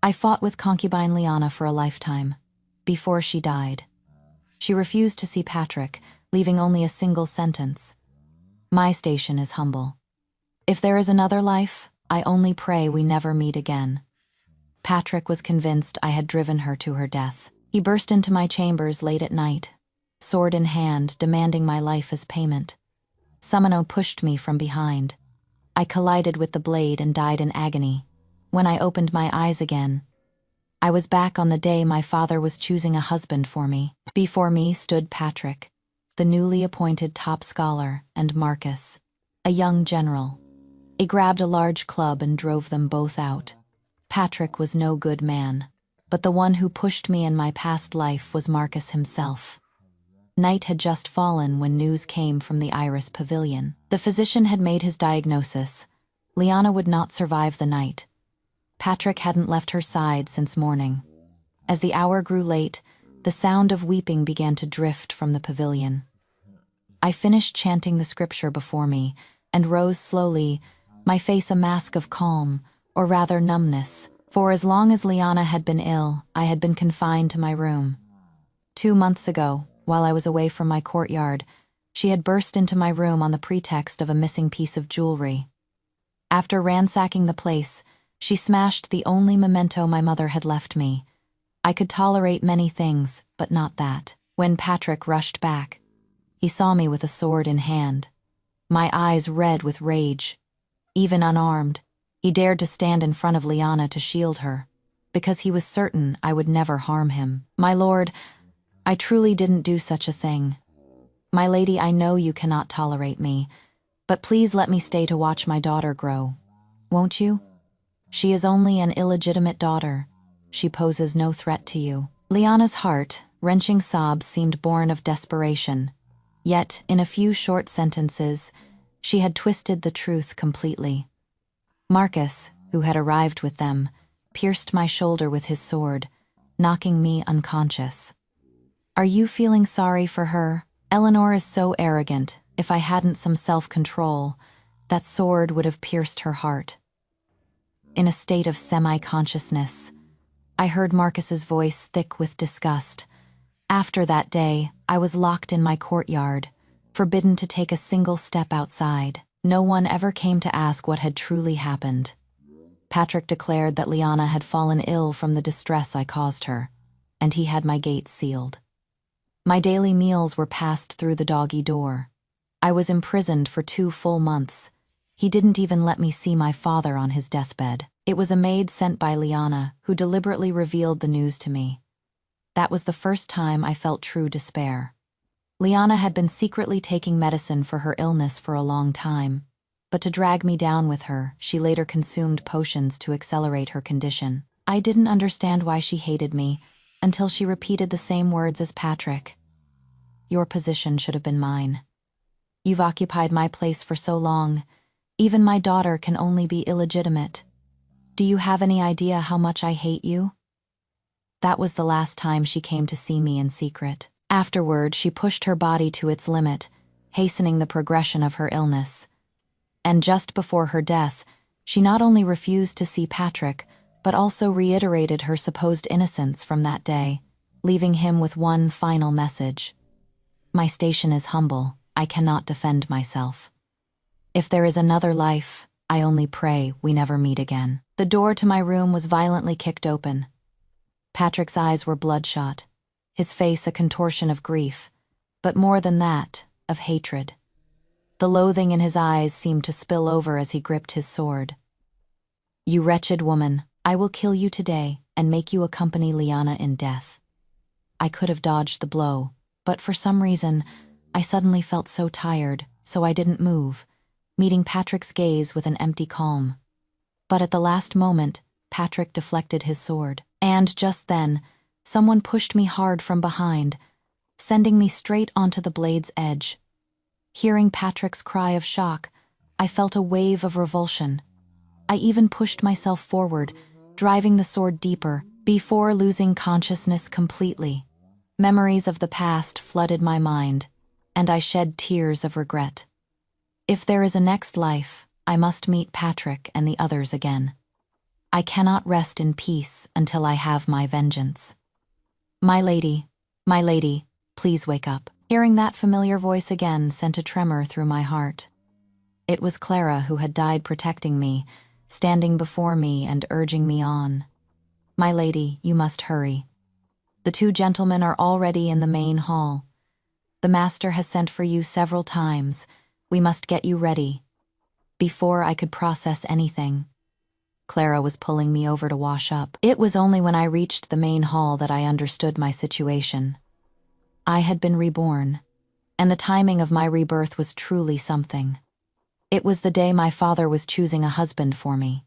I fought with concubine Liana for a lifetime. Before she died, she refused to see Patrick, leaving only a single sentence. My station is humble. If there is another life, I only pray we never meet again. Patrick was convinced I had driven her to her death. He burst into my chambers late at night, sword in hand, demanding my life as payment. Summono pushed me from behind. I collided with the blade and died in agony. When I opened my eyes again, I was back on the day my father was choosing a husband for me. Before me stood Patrick, the newly appointed top scholar, and Marcus, a young general. He grabbed a large club and drove them both out. Patrick was no good man, but the one who pushed me in my past life was Marcus himself. Night had just fallen when news came from the Iris Pavilion. The physician had made his diagnosis. Liana would not survive the night. Patrick hadn't left her side since morning. As the hour grew late, the sound of weeping began to drift from the pavilion. I finished chanting the scripture before me and rose slowly, my face a mask of calm, or rather numbness. For as long as Liana had been ill, I had been confined to my room. 2 months ago, while I was away from my courtyard, she had burst into my room on the pretext of a missing piece of jewelry. After ransacking the place, she smashed the only memento my mother had left me. I could tolerate many things, but not that. When Patrick rushed back, he saw me with a sword in hand, my eyes red with rage. Even unarmed, he dared to stand in front of Liana to shield her, because he was certain I would never harm him. My lord, I truly didn't do such a thing. My lady, I know you cannot tolerate me, but please let me stay to watch my daughter grow. Won't you? She is only an illegitimate daughter. She poses no threat to you. Liana's heart, wrenching sobs seemed born of desperation. Yet, in a few short sentences, she had twisted the truth completely. Marcus, who had arrived with them, pierced my shoulder with his sword, knocking me unconscious. Are you feeling sorry for her? Eleanor is so arrogant. If I hadn't some self-control, that sword would have pierced her heart. In a state of semi-consciousness, I heard Marcus's voice thick with disgust. After that day, I was locked in my courtyard, forbidden to take a single step outside. No one ever came to ask what had truly happened. Patrick declared that Liana had fallen ill from the distress I caused her, and he had my gates sealed. My daily meals were passed through the doggy door. I was imprisoned for 2 full months. He didn't even let me see my father on his deathbed. It was a maid sent by Liana who deliberately revealed the news to me. That was the first time I felt true despair. Liana had been secretly taking medicine for her illness for a long time, but to drag me down with her, she later consumed potions to accelerate her condition. I didn't understand why she hated me until she repeated the same words as Patrick. Your position should have been mine. You've occupied my place for so long. Even my daughter can only be illegitimate. Do you have any idea how much I hate you? That was the last time she came to see me in secret. Afterward, she pushed her body to its limit, hastening the progression of her illness. And just before her death, she not only refused to see Patrick, but also reiterated her supposed innocence from that day, leaving him with one final message. My station is humble. I cannot defend myself. If there is another life, I only pray we never meet again. The door to my room was violently kicked open. Patrick's eyes were bloodshot, his face a contortion of grief, but more than that, of hatred. The loathing in his eyes seemed to spill over as he gripped his sword. You wretched woman, I will kill you today and make you accompany Liana in death. I could have dodged the blow, but for some reason, I suddenly felt so tired, so I didn't move, meeting Patrick's gaze with an empty calm. But at the last moment, Patrick deflected his sword. And just then, someone pushed me hard from behind, sending me straight onto the blade's edge. Hearing Patrick's cry of shock, I felt a wave of revulsion. I even pushed myself forward, driving the sword deeper, before losing consciousness completely. Memories of the past flooded my mind, and I shed tears of regret. If there is a next life, I must meet Patrick and the others again. I cannot rest in peace until I have my vengeance. My lady, please wake up." Hearing that familiar voice again sent a tremor through my heart. It was Clara, who had died protecting me, standing before me and urging me on. "My lady, you must hurry. The two gentlemen are already in the main hall. The master has sent for you several times. We must get you ready." Before I could process anything, Clara was pulling me over to wash up. It was only when I reached the main hall that I understood my situation. I had been reborn, and the timing of my rebirth was truly something. It was the day my father was choosing a husband for me.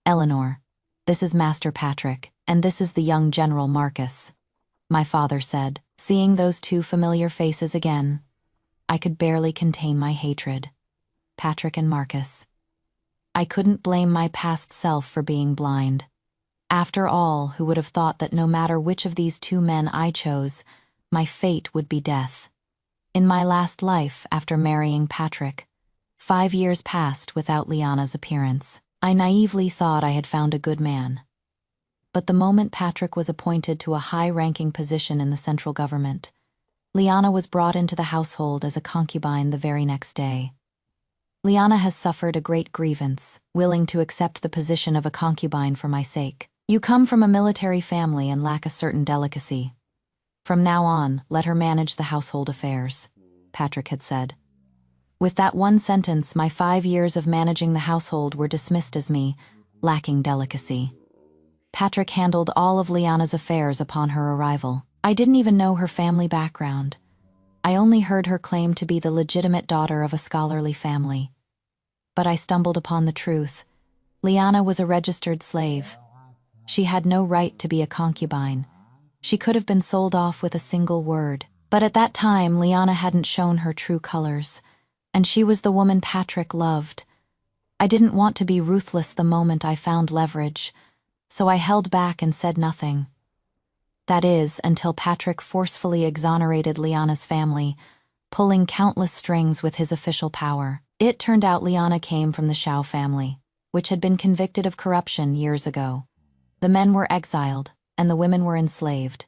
"Eleanor, this is Master Patrick, and this is the young General Marcus," my father said. Seeing those two familiar faces again, I could barely contain my hatred. Patrick and Marcus. I couldn't blame my past self for being blind. After all, who would have thought that no matter which of these two men I chose, my fate would be death? In my last life, after marrying Patrick, 5 years passed without Liana's appearance. I naively thought I had found a good man. But the moment Patrick was appointed to a high-ranking position in the central government, Liana was brought into the household as a concubine the very next day. Liana has suffered a great grievance, willing to accept the position of a concubine for my sake. "You come from a military family and lack a certain delicacy. From now on, let her manage the household affairs," Patrick had said. With that one sentence, my 5 years of managing the household were dismissed as me, lacking delicacy. Patrick handled all of Liana's affairs upon her arrival. I didn't even know her family background. I only heard her claim to be the legitimate daughter of a scholarly family. But I stumbled upon the truth. Liana was a registered slave. She had no right to be a concubine. She could have been sold off with a single word. But at that time, Liana hadn't shown her true colors, and she was the woman Patrick loved. I didn't want to be ruthless the moment I found leverage, so I held back and said nothing. That is, until Patrick forcefully exonerated Liana's family, pulling countless strings with his official power. It turned out Liana came from the Shao family, which had been convicted of corruption years ago. The men were exiled, and the women were enslaved.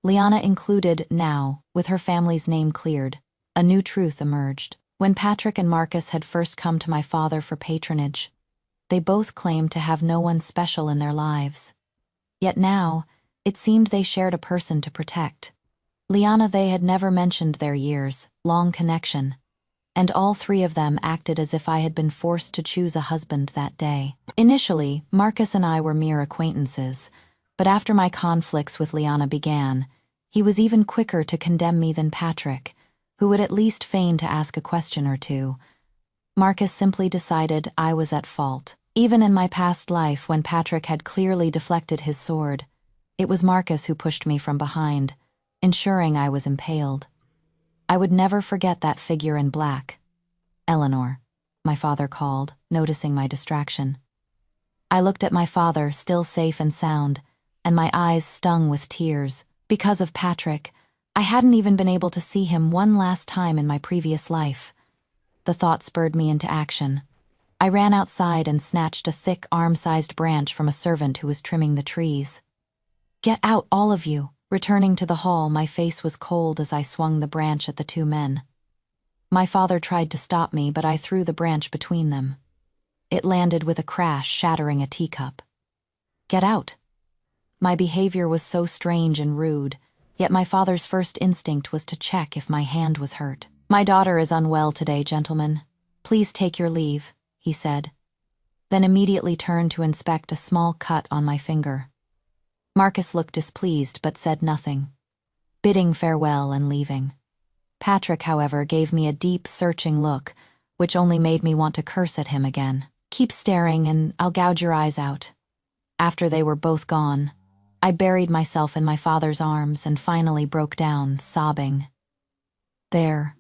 Liana included now, with her family's name cleared. A new truth emerged. When Patrick and Marcus had first come to my father for patronage, they both claimed to have no one special in their lives. Yet now, it seemed they shared a person to protect. Liana, they had never mentioned their years, long connection, and all three of them acted as if I had been forced to choose a husband that day. Initially, Marcus and I were mere acquaintances, but after my conflicts with Liana began, he was even quicker to condemn me than Patrick, who would at least feign to ask a question or two. Marcus simply decided I was at fault. Even in my past life, when Patrick had clearly deflected his sword, it was Marcus who pushed me from behind, ensuring I was impaled. I would never forget that figure in black. "Eleanor," my father called, noticing my distraction. I looked at my father, still safe and sound, and my eyes stung with tears. Because of Patrick, I hadn't even been able to see him one last time in my previous life. The thought spurred me into action. I ran outside and snatched a thick, arm-sized branch from a servant who was trimming the trees. "Get out, all of you!" Returning to the hall, my face was cold as I swung the branch at the two men. My father tried to stop me, but I threw the branch between them. It landed with a crash, shattering a teacup. "Get out!" My behavior was so strange and rude, yet my father's first instinct was to check if my hand was hurt. "My daughter is unwell today, gentlemen. Please take your leave," he said, then immediately turned to inspect a small cut on my finger. Marcus looked displeased but said nothing, bidding farewell and leaving. Patrick, however, gave me a deep, searching look, which only made me want to curse at him again. "Keep staring and I'll gouge your eyes out." After they were both gone, I buried myself in my father's arms and finally broke down, sobbing. There.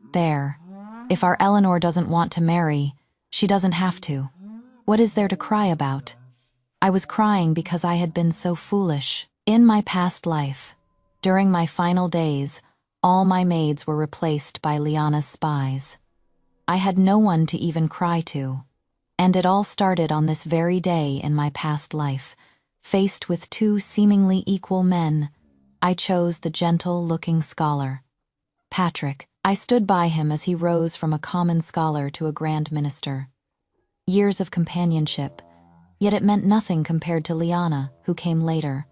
If our Eleanor doesn't want to marry, she doesn't have to. What is there to cry about? I was crying because I had been so foolish. In my past life, during my final days, all my maids were replaced by Liana's spies. I had no one to even cry to. And it all started on this very day in my past life. Faced with two seemingly equal men, I chose the gentle-looking scholar. Patrick. I stood by him as he rose from a common scholar to a grand minister. Years of companionship, yet it meant nothing compared to Liana, who came later.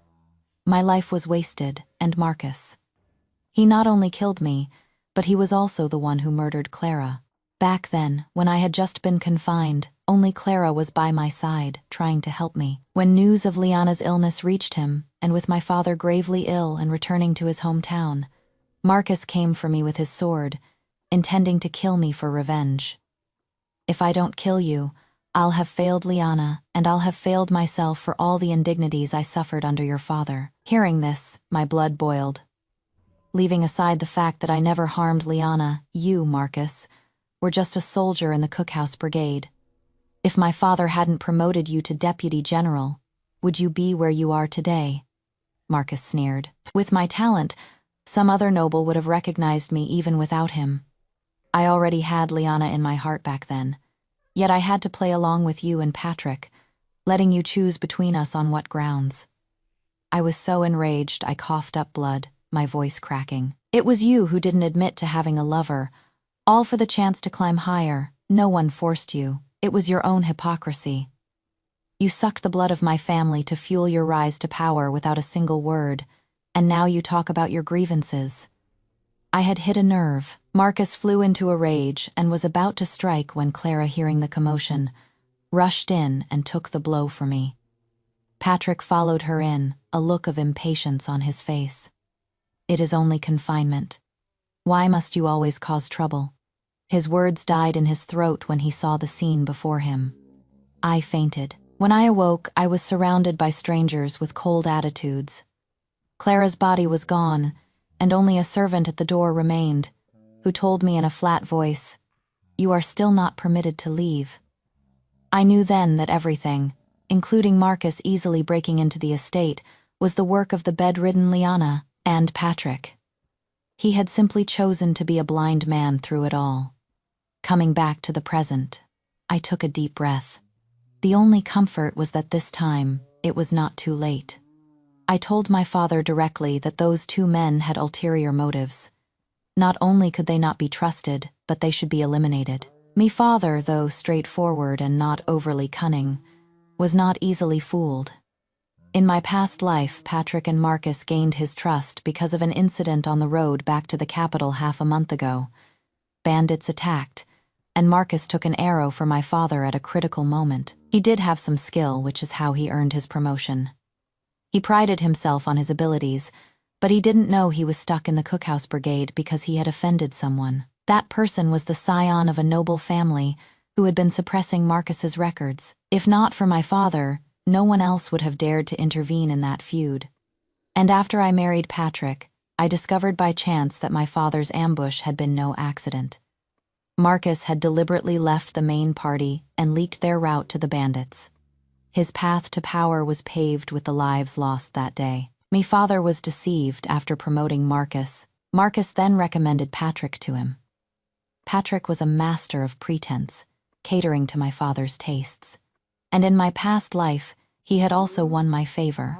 My life was wasted, and Marcus. He not only killed me, but he was also the one who murdered Clara. Back then, when I had just been confined, only Clara was by my side, trying to help me. When news of Liana's illness reached him, and with my father gravely ill and returning to his hometown, Marcus came for me with his sword, intending to kill me for revenge. If I don't kill you, I'll have failed Liana, and I'll have failed myself for all the indignities I suffered under your father. Hearing this, my blood boiled. Leaving aside the fact that I never harmed Liana, you, Marcus, were just a soldier in the cookhouse brigade. If my father hadn't promoted you to deputy general, would you be where you are today? Marcus sneered. With my talent, some other noble would have recognized me even without him. I already had Liana in my heart back then, yet I had to play along with you and Patrick, letting you choose between us on what grounds. I was so enraged I coughed up blood, my voice cracking. It was you who didn't admit to having a lover, all for the chance to climb higher. No one forced you. It was your own hypocrisy. You sucked the blood of my family to fuel your rise to power without a single word, and now you talk about your grievances. I had hit a nerve. Marcus flew into a rage and was about to strike when Clara, hearing the commotion, rushed in and took the blow for me. Patrick followed her in, a look of impatience on his face. It is only confinement. Why must you always cause trouble? His words died in his throat when he saw the scene before him. I fainted. When I awoke, I was surrounded by strangers with cold attitudes. Clara's body was gone, and only a servant at the door remained, who told me in a flat voice, "You are still not permitted to leave." I knew then that everything, including Marcus easily breaking into the estate, was the work of the bedridden Liana and Patrick. He had simply chosen to be a blind man through it all. Coming back to the present, I took a deep breath. The only comfort was that this time, it was not too late. I told my father directly that those two men had ulterior motives. Not only could they not be trusted, but they should be eliminated. Me father, though straightforward and not overly cunning, was not easily fooled. In my past life, Patrick and Marcus gained his trust because of an incident on the road back to the capital half a month ago. Bandits attacked, and Marcus took an arrow for my father at a critical moment. He did have some skill, which is how he earned his promotion. He prided himself on his abilities, but he didn't know he was stuck in the cookhouse brigade because he had offended someone. That person was the scion of a noble family who had been suppressing Marcus's records. If not for my father, no one else would have dared to intervene in that feud. And after I married Patrick, I discovered by chance that my father's ambush had been no accident. Marcus had deliberately left the main party and leaked their route to the bandits. His path to power was paved with the lives lost that day. Me father was deceived after promoting Marcus. Marcus then recommended Patrick to him. Patrick was a master of pretense, catering to my father's tastes. And in my past life, he had also won my favor.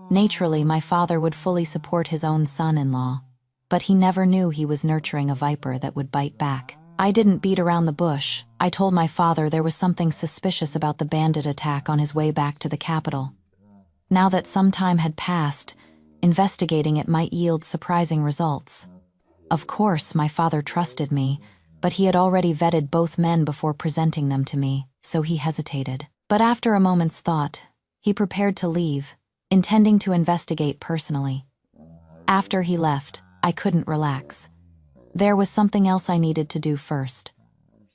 Naturally, my father would fully support his own son-in-law, but he never knew he was nurturing a viper that would bite back. I didn't beat around the bush. I told my father there was something suspicious about the bandit attack on his way back to the capital. Now that some time had passed, investigating it might yield surprising results. Of course, my father trusted me, but he had already vetted both men before presenting them to me, so he hesitated. But after a moment's thought, he prepared to leave, intending to investigate personally. After he left, I couldn't relax. There was something else I needed to do first,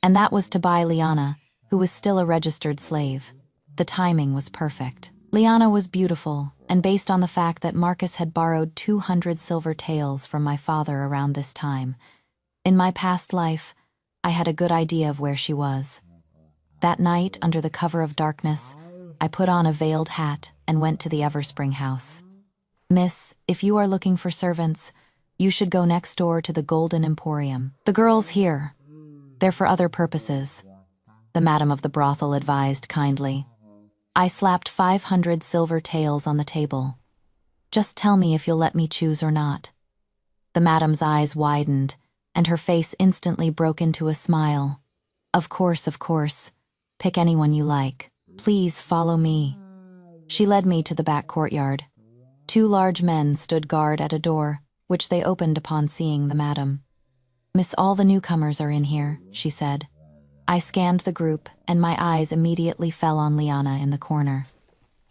and that was to buy Liana, who was still a registered slave. The timing was perfect. Liana was beautiful, and based on the fact that Marcus had borrowed 200 silver taels from my father around this time, in my past life, I had a good idea of where she was. That night, under the cover of darkness, I put on a veiled hat and went to the Everspring house. "Miss, if you are looking for servants, you should go next door to the Golden Emporium. The girls here, they're for other purposes. the madam of the brothel advised kindly. I slapped 500 silver taels on the table. Just tell me if you'll let me choose or not. The madam's eyes widened, and her face instantly broke into a smile. Of course, of course. Pick anyone you like. Please follow me. She led me to the back courtyard. 2 large men stood guard at a door, which they opened upon seeing the madam. Miss, all the newcomers are in here, she said. I scanned the group, and my eyes immediately fell on Liana in the corner.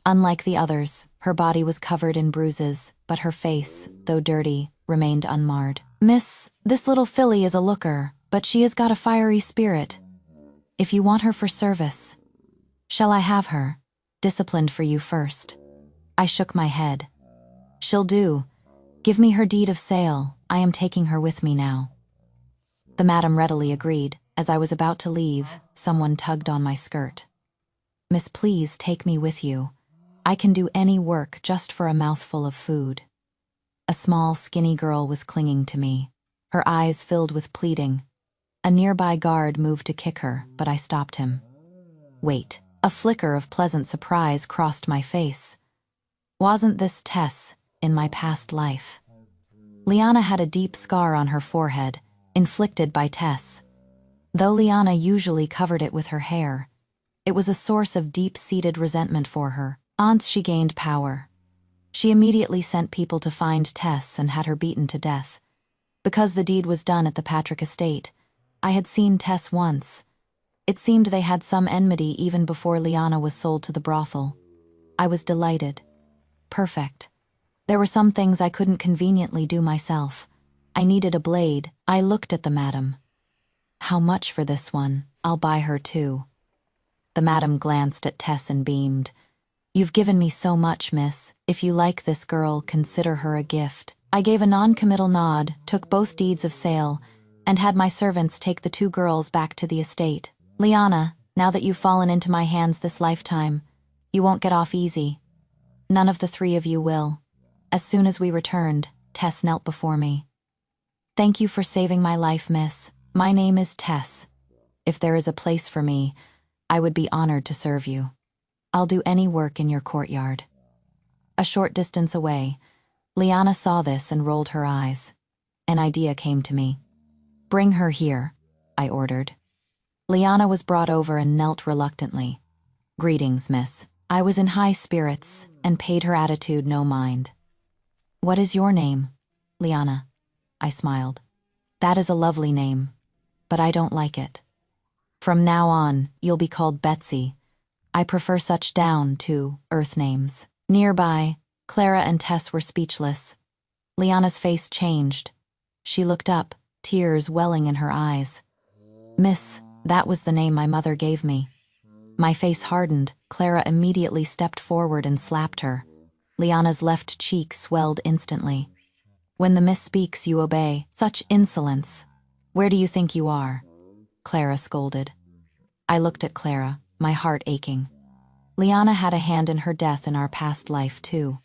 Unlike the others, her body was covered in bruises, but her face, though dirty, remained unmarred. Miss, this little filly is a looker, but she has got a fiery spirit. If you want her for service, shall I have her? Disciplined for you first. I shook my head. She'll do. Give me her deed of sale. I am taking her with me now. The madam readily agreed. As I was about to leave, someone tugged on my skirt. Miss, please take me with you. I can do any work just for a mouthful of food. A small, skinny girl was clinging to me, her eyes filled with pleading. A nearby guard moved to kick her, but I stopped him. Wait. A flicker of pleasant surprise crossed my face. Wasn't this Tess in my past life? Liana had a deep scar on her forehead, inflicted by Tess. Though Liana usually covered it with her hair, it was a source of deep-seated resentment for her. Once she gained power, she immediately sent people to find Tess and had her beaten to death. Because the deed was done at the Patrick estate, I had seen Tess once. It seemed they had some enmity even before Liana was sold to the brothel. I was delighted. Perfect. There were some things I couldn't conveniently do myself. I needed a blade. I looked at the madam. How much for this one? I'll buy her too. The madam glanced at Tess and beamed. You've given me so much, miss. If you like this girl, consider her a gift. I gave a non-committal nod, took both deeds of sale, and had my servants take the 2 girls back to the estate. Liana, now that you've fallen into my hands this lifetime, you won't get off easy. None of the 3 of you will. As soon as we returned, Tess knelt before me. Thank you for saving my life, miss. My name is Tess. If there is a place for me, I would be honored to serve you. I'll do any work in your courtyard. A short distance away, Liana saw this and rolled her eyes. An idea came to me. Bring her here, I ordered. Liana was brought over and knelt reluctantly. Greetings, miss. I was in high spirits and paid her attitude no mind. What is your name? Liana. I smiled. That is a lovely name, but I don't like it. From now on, you'll be called Betsy. I prefer such down-to-earth names. Nearby, Clara and Tess were speechless. Liana's face changed. She looked up, tears welling in her eyes. Miss, that was the name my mother gave me. My face hardened. Clara immediately stepped forward and slapped her. Liana's left cheek swelled instantly. When the miss speaks, you obey. Such insolence. Where do you think you are? Clara scolded. I looked at Clara, my heart aching. Liana had a hand in her death in our past life, too.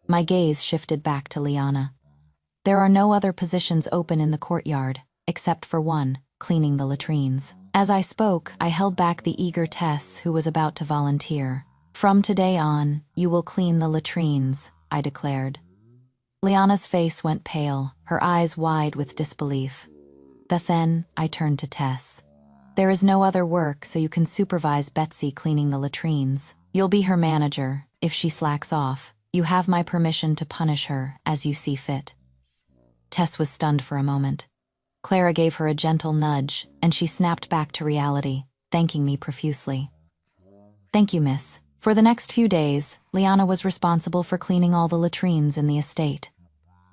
My gaze shifted back to Liana. There are no other positions open in the courtyard, except for one, cleaning the latrines. As I spoke, I held back the eager Tess, who was about to volunteer. From today on, you will clean the latrines, I declared. Liana's face went pale, her eyes wide with disbelief. Then, I turned to Tess. There is no other work, so you can supervise Betsy cleaning the latrines. You'll be her manager. If she slacks off, you have my permission to punish her as you see fit. Tess was stunned for a moment. Clara gave her a gentle nudge, and she snapped back to reality, thanking me profusely. Thank you, miss. For the next few days, Liana was responsible for cleaning all the latrines in the estate.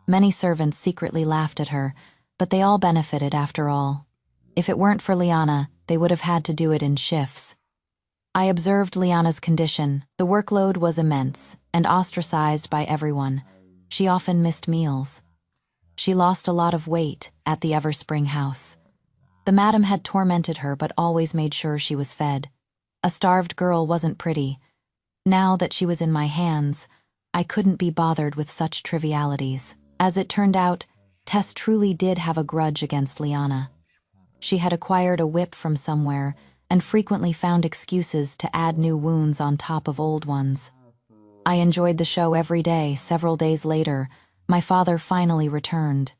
Many servants secretly laughed at her, but they all benefited after all. If it weren't for Liana, they would have had to do it in shifts. I observed Liana's condition. The workload was immense, and ostracized by everyone. She often missed meals. She lost a lot of weight at the Everspring house. The madam had tormented her but always made sure she was fed. A starved girl wasn't pretty. Now that she was in my hands, I couldn't be bothered with such trivialities. As it turned out, Tess truly did have a grudge against Liana. She had acquired a whip from somewhere, and frequently found excuses to add new wounds on top of old ones. I enjoyed the show every day. Several days later, my father finally returned.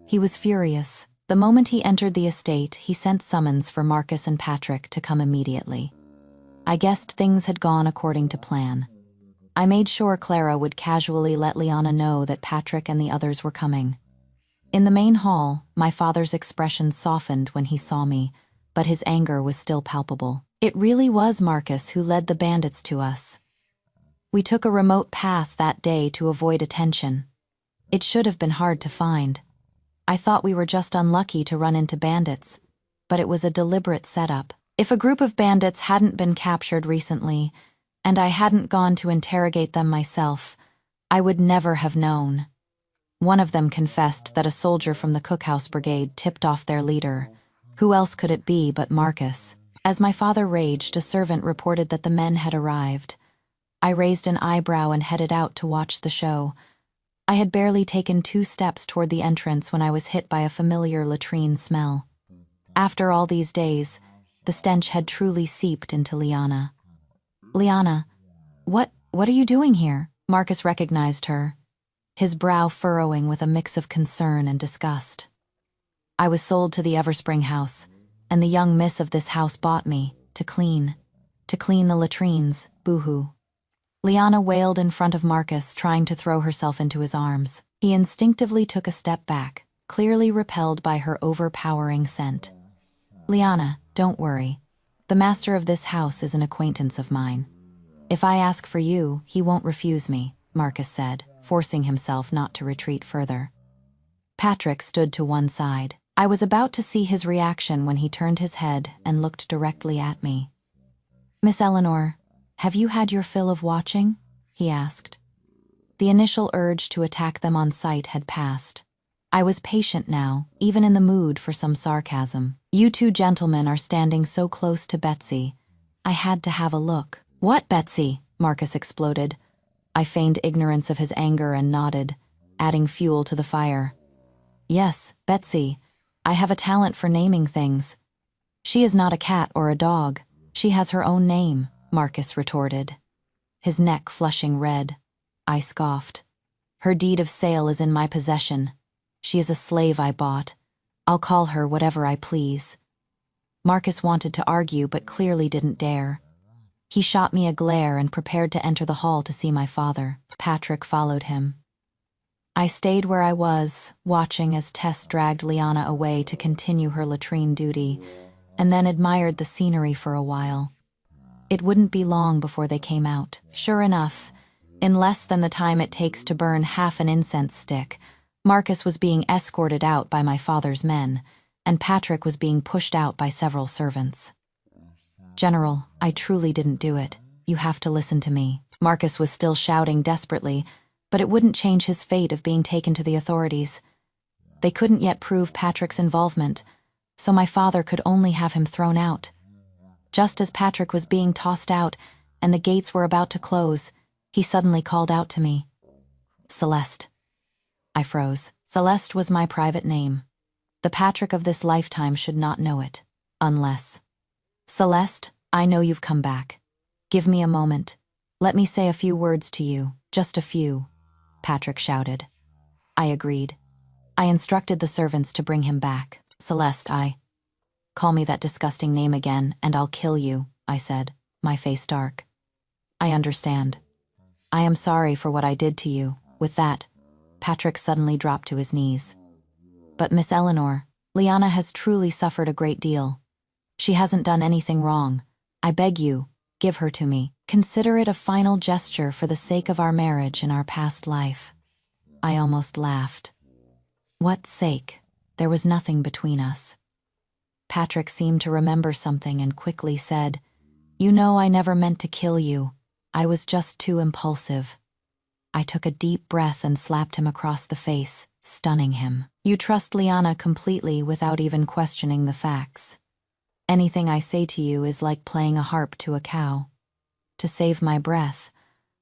He was furious. The moment he entered the estate, he sent summons for Marcus and Patrick to come immediately. I guessed things had gone according to plan. I made sure Clara would casually let Liana know that Patrick and the others were coming. In the main hall, my father's expression softened when he saw me, but his anger was still palpable. It really was Marcus who led the bandits to us. We took a remote path that day to avoid attention. It should have been hard to find. I thought we were just unlucky to run into bandits, but it was a deliberate setup. If a group of bandits hadn't been captured recently, and I hadn't gone to interrogate them myself, I would never have known. One of them confessed that a soldier from the cookhouse brigade tipped off their leader. Who else could it be but Marcus? As my father raged, a servant reported that the men had arrived. I raised an eyebrow and headed out to watch the show. I had barely taken 2 steps toward the entrance when I was hit by a familiar latrine smell. After all these days, the stench had truly seeped into Liana. "Liana, what are you doing here?" Marcus recognized her, his brow furrowing with a mix of concern and disgust. "I was sold to the Everspring house, and the young miss of this house bought me to clean the latrines, boo-hoo." Liana wailed in front of Marcus, trying to throw herself into his arms. He instinctively took a step back, clearly repelled by her overpowering scent. "Liana, don't worry. The master of this house is an acquaintance of mine. If I ask for you, he won't refuse me," Marcus said, forcing himself not to retreat further. Patrick stood to one side. I was about to see his reaction when he turned his head and looked directly at me. "Miss Eleanor, have you had your fill of watching?" he asked. The initial urge to attack them on sight had passed. I was patient now, even in the mood for some sarcasm. "You 2 gentlemen are standing so close to Betsy. I had to have a look." "What Betsy?" Marcus exploded. I feigned ignorance of his anger and nodded, adding fuel to the fire. "Yes, Betsy. I have a talent for naming things. She is not a cat or a dog. She has her own name," Marcus retorted, his neck flushing red. I scoffed. "Her deed of sale is in my possession. She is a slave I bought. I'll call her whatever I please." Marcus wanted to argue but clearly didn't dare. He shot me a glare and prepared to enter the hall to see my father. Patrick followed him. I stayed where I was, watching as Tess dragged Liana away to continue her latrine duty, and then admired the scenery for a while. It wouldn't be long before they came out. Sure enough, in less than the time it takes to burn half an incense stick, Marcus was being escorted out by my father's men, and Patrick was being pushed out by several servants. "General, I truly didn't do it. You have to listen to me." Marcus was still shouting desperately, but it wouldn't change his fate of being taken to the authorities. They couldn't yet prove Patrick's involvement, so my father could only have him thrown out. Just as Patrick was being tossed out and the gates were about to close, he suddenly called out to me. "Celeste." I froze. Celeste was my private name. The Patrick of this lifetime should not know it, unless... "Celeste, I know you've come back. Give me a moment. Let me say a few words to you, just a few," Patrick shouted. I agreed. I instructed the servants to bring him back. "Celeste, Call me that disgusting name again, and I'll kill you," I said, my face dark. "I understand. I am sorry for what I did to you." With that, Patrick suddenly dropped to his knees. "But Miss Eleanor, Liana has truly suffered a great deal. She hasn't done anything wrong. I beg you, give her to me. Consider it a final gesture for the sake of our marriage and our past life." I almost laughed. What sake? There was nothing between us. Patrick seemed to remember something and quickly said, "You know I never meant to kill you. I was just too impulsive." I took a deep breath and slapped him across the face, stunning him. "You trust Liana completely without even questioning the facts. Anything I say to you is like playing a harp to a cow. To save my breath,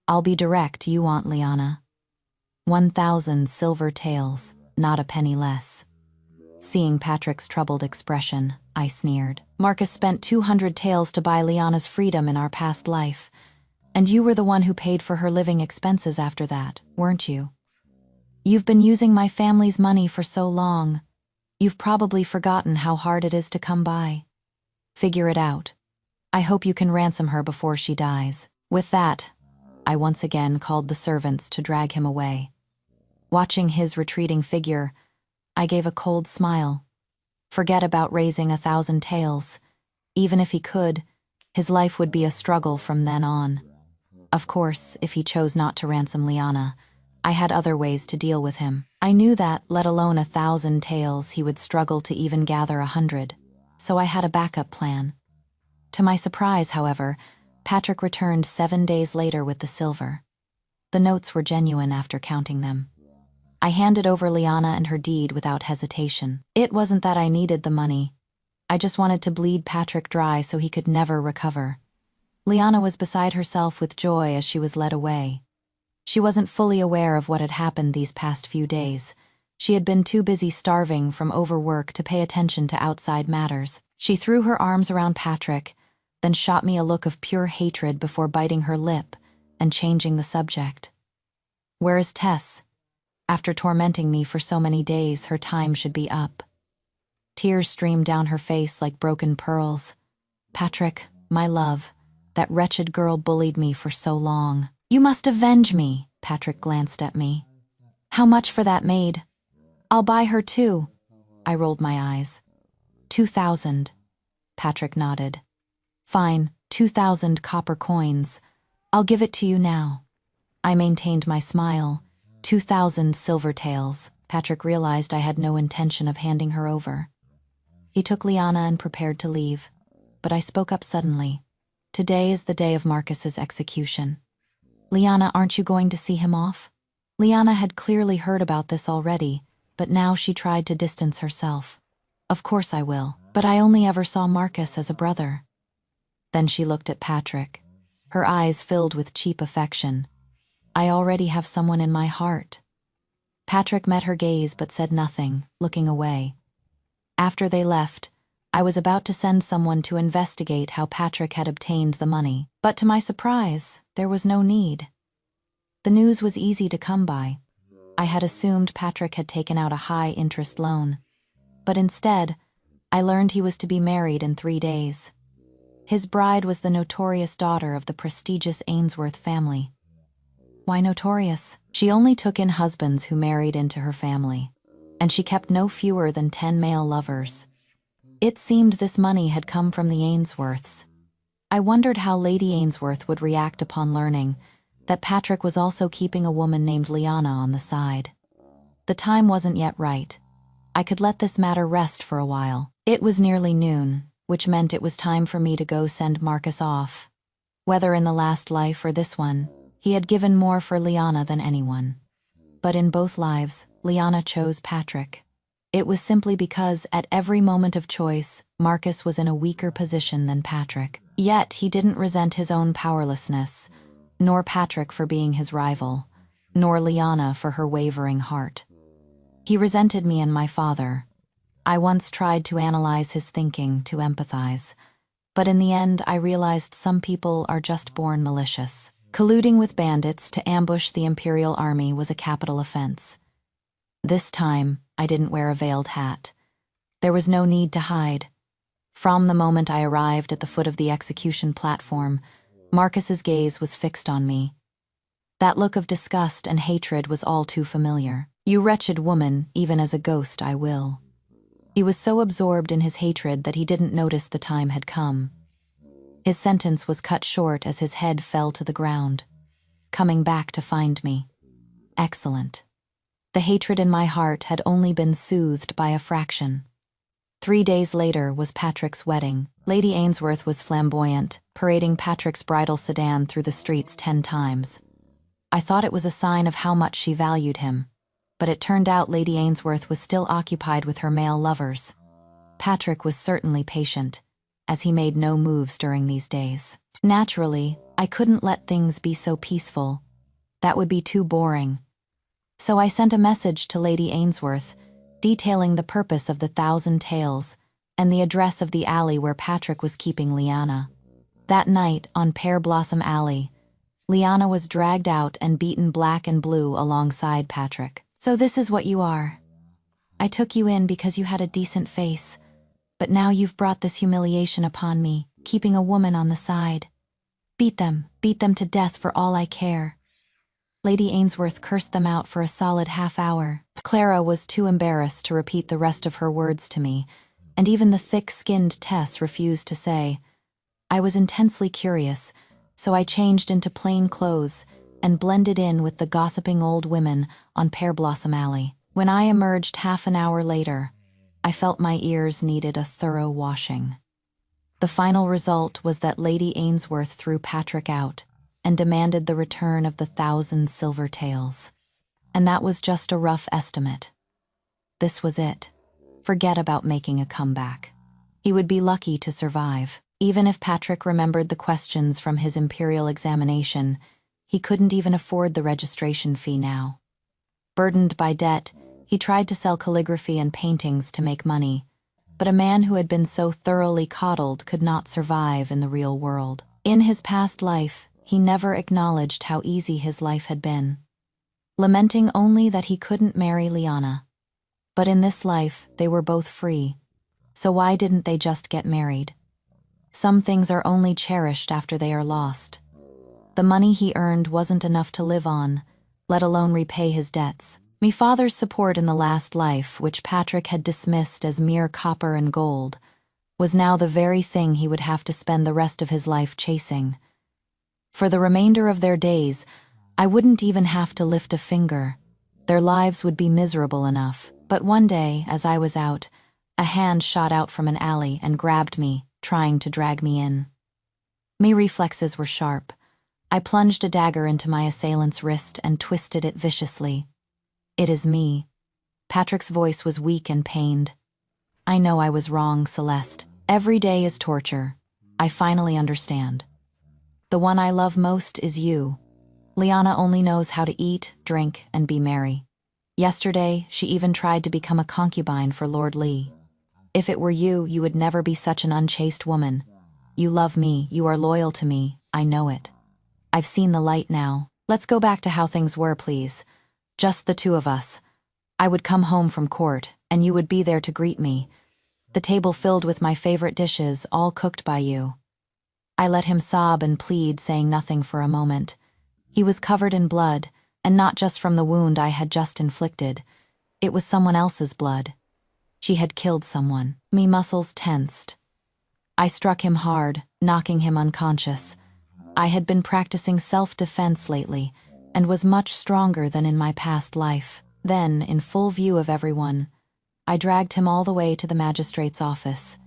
I'll be direct. You want Liana. 1,000 silver taels, not a penny less." Seeing Patrick's troubled expression, I sneered. Marcus spent 200 taels to buy Liana's freedom in our past life. And you were the one who paid for her living expenses after that, weren't you? You've been using my family's money for so long. You've probably forgotten how hard it is to come by. Figure it out. I hope you can ransom her before she dies. With that, I once again called the servants to drag him away. Watching his retreating figure, I gave a cold smile. Forget about raising 1,000 taels. Even if he could, his life would be a struggle from then on. Of course, if he chose not to ransom Liana, I had other ways to deal with him. I knew that, let alone 1,000 taels, he would struggle to even gather 100, so I had a backup plan. To my surprise, however, Patrick returned 7 days later with the silver. The notes were genuine after counting them. I handed over Liana and her deed without hesitation. It wasn't that I needed the money. I just wanted to bleed Patrick dry so he could never recover. Liana was beside herself with joy as she was led away. She wasn't fully aware of what had happened these past few days. She had been too busy starving from overwork to pay attention to outside matters. She threw her arms around Patrick, then shot me a look of pure hatred before biting her lip and changing the subject. "Where is Tess? After tormenting me for so many days, her time should be up." Tears streamed down her face like broken pearls. "Patrick, my love, that wretched girl bullied me for so long. You must avenge me." Patrick glanced at me. "How much for that maid?" "I'll buy her too." I rolled my eyes. 2,000. Patrick nodded. "Fine, 2,000 copper coins. I'll give it to you now." I maintained my smile. 2,000 silver taels. Patrick realized I had no intention of handing her over. He took Liana and prepared to leave, but I spoke up suddenly. "Today is the day of Marcus's execution. Liana, aren't you going to see him off?" Liana had clearly heard about this already, but now she tried to distance herself. "Of course I will, but I only ever saw Marcus as a brother." Then she looked at Patrick, her eyes filled with cheap affection. "I already have someone in my heart." Patrick met her gaze but said nothing, looking away. After they left, I was about to send someone to investigate how Patrick had obtained the money, but to my surprise, there was no need. The news was easy to come by. I had assumed Patrick had taken out a high-interest loan, but instead, I learned he was to be married in 3 days. His bride was the notorious daughter of the prestigious Ainsworth family. Why notorious? She only took in husbands who married into her family, and she kept no fewer than 10 male lovers. It seemed this money had come from the Ainsworths. I wondered how Lady Ainsworth would react upon learning that Patrick was also keeping a woman named Liana on the side. The time wasn't yet right. I could let this matter rest for a while. It was nearly noon, which meant it was time for me to go send Marcus off. Whether in the last life or this one, he had given more for Liana than anyone. But in both lives, Liana chose Patrick. It was simply because, at every moment of choice, Marcus was in a weaker position than Patrick. Yet he didn't resent his own powerlessness, nor Patrick for being his rival, nor Liana for her wavering heart. He resented me and my father. I once tried to analyze his thinking, to empathize, but in the end I realized some people are just born malicious. Colluding with bandits to ambush the Imperial Army was a capital offense. This time, I didn't wear a veiled hat. There was no need to hide. From the moment I arrived at the foot of the execution platform, Marcus's gaze was fixed on me. That look of disgust and hatred was all too familiar. "You wretched woman, even as a ghost I will." He was so absorbed in his hatred that he didn't notice the time had come. His sentence was cut short as his head fell to the ground. Coming back to find me. Excellent. The hatred in my heart had only been soothed by a fraction. 3 days later was Patrick's wedding. Lady Ainsworth was flamboyant, parading Patrick's bridal sedan through the streets 10 times. I thought it was a sign of how much she valued him, but it turned out Lady Ainsworth was still occupied with her male lovers. Patrick was certainly patient, as he made no moves during these days. Naturally, I couldn't let things be so peaceful. That would be too boring. So I sent a message to Lady Ainsworth, detailing the purpose of the 1,000 taels, and the address of the alley where Patrick was keeping Liana. That night, on Pear Blossom Alley, Liana was dragged out and beaten black and blue alongside Patrick. "So this is what you are. I took you in because you had a decent face, but now you've brought this humiliation upon me, keeping a woman on the side. Beat them to death for all I care." Lady Ainsworth cursed them out for a solid half-hour. Clara was too embarrassed to repeat the rest of her words to me, and even the thick-skinned Tess refused to say. I was intensely curious, so I changed into plain clothes and blended in with the gossiping old women on Pear Blossom Alley. When I emerged half an hour later, I felt my ears needed a thorough washing. The final result was that Lady Ainsworth threw Patrick out and demanded the return of the 1,000 silver taels. And that was just a rough estimate. This was it. Forget about making a comeback. He would be lucky to survive. Even if Patrick remembered the questions from his imperial examination, he couldn't even afford the registration fee now. Burdened by debt, he tried to sell calligraphy and paintings to make money, but a man who had been so thoroughly coddled could not survive in the real world. In his past life, he never acknowledged how easy his life had been, lamenting only that he couldn't marry Liana. But in this life, they were both free, so why didn't they just get married? Some things are only cherished after they are lost. The money he earned wasn't enough to live on, let alone repay his debts. Me father's support in the last life, which Patrick had dismissed as mere copper and gold, was now the very thing he would have to spend the rest of his life chasing. For the remainder of their days, I wouldn't even have to lift a finger. Their lives would be miserable enough. But one day, as I was out, a hand shot out from an alley and grabbed me, trying to drag me in. My reflexes were sharp. I plunged a dagger into my assailant's wrist and twisted it viciously. "It is me." Patrick's voice was weak and pained. "I know I was wrong, Celeste. Every day is torture. I finally understand. The one I love most is you. Liana only knows how to eat, drink, and be merry. Yesterday, she even tried to become a concubine for Lord Lee. If it were you, you would never be such an unchaste woman. You love me, you are loyal to me, I know it. I've seen the light now. Let's go back to how things were, please. Just the two of us. I would come home from court, and you would be there to greet me. The table filled with my favorite dishes, all cooked by you." I let him sob and plead, saying nothing for a moment. He was covered in blood, and not just from the wound I had just inflicted. It was someone else's blood. She had killed someone. Me muscles tensed. I struck him hard, knocking him unconscious. I had been practicing self-defense lately, and was much stronger than in my past life. Then, in full view of everyone, I dragged him all the way to the magistrate's office,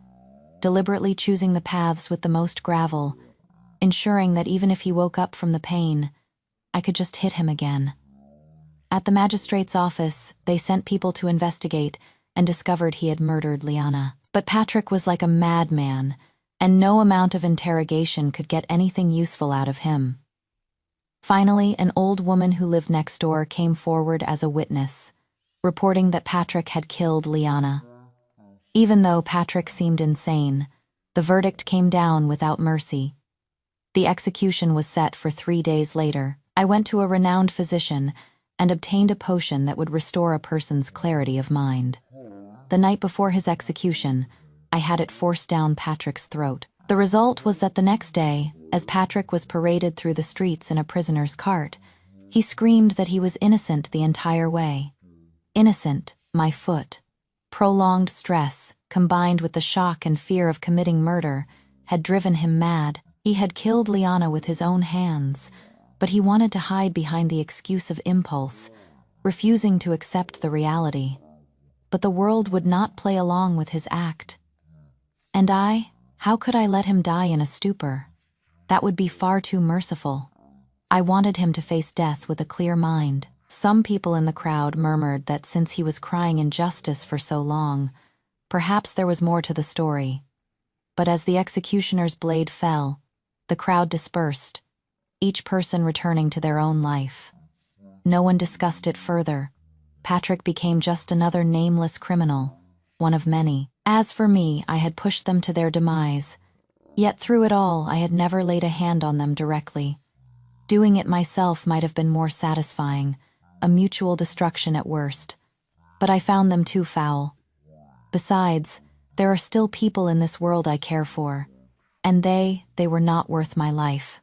deliberately choosing the paths with the most gravel, ensuring that even if he woke up from the pain, I could just hit him again. At the magistrate's office, they sent people to investigate and discovered he had murdered Liana. But Patrick was like a madman, and no amount of interrogation could get anything useful out of him. Finally, an old woman who lived next door came forward as a witness, reporting that Patrick had killed Liana. Even though Patrick seemed insane, the verdict came down without mercy. The execution was set for 3 days later. I went to a renowned physician and obtained a potion that would restore a person's clarity of mind. The night before his execution, I had it forced down Patrick's throat. The result was that the next day, as Patrick was paraded through the streets in a prisoner's cart, he screamed that he was innocent the entire way. Innocent, my foot. Prolonged stress, combined with the shock and fear of committing murder, had driven him mad. He had killed Liana with his own hands, but he wanted to hide behind the excuse of impulse, refusing to accept the reality. But the world would not play along with his act. And how could I let him die in a stupor? That would be far too merciful. I wanted him to face death with a clear mind. Some people in the crowd murmured that since he was crying injustice for so long, perhaps there was more to the story. But as the executioner's blade fell, the crowd dispersed, each person returning to their own life. No one discussed it further. Patrick became just another nameless criminal, one of many. As for me, I had pushed them to their demise. Yet through it all, I had never laid a hand on them directly. Doing it myself might have been more satisfying, a mutual destruction at worst. But I found them too foul. Besides, there are still people in this world I care for, and they were not worth my life.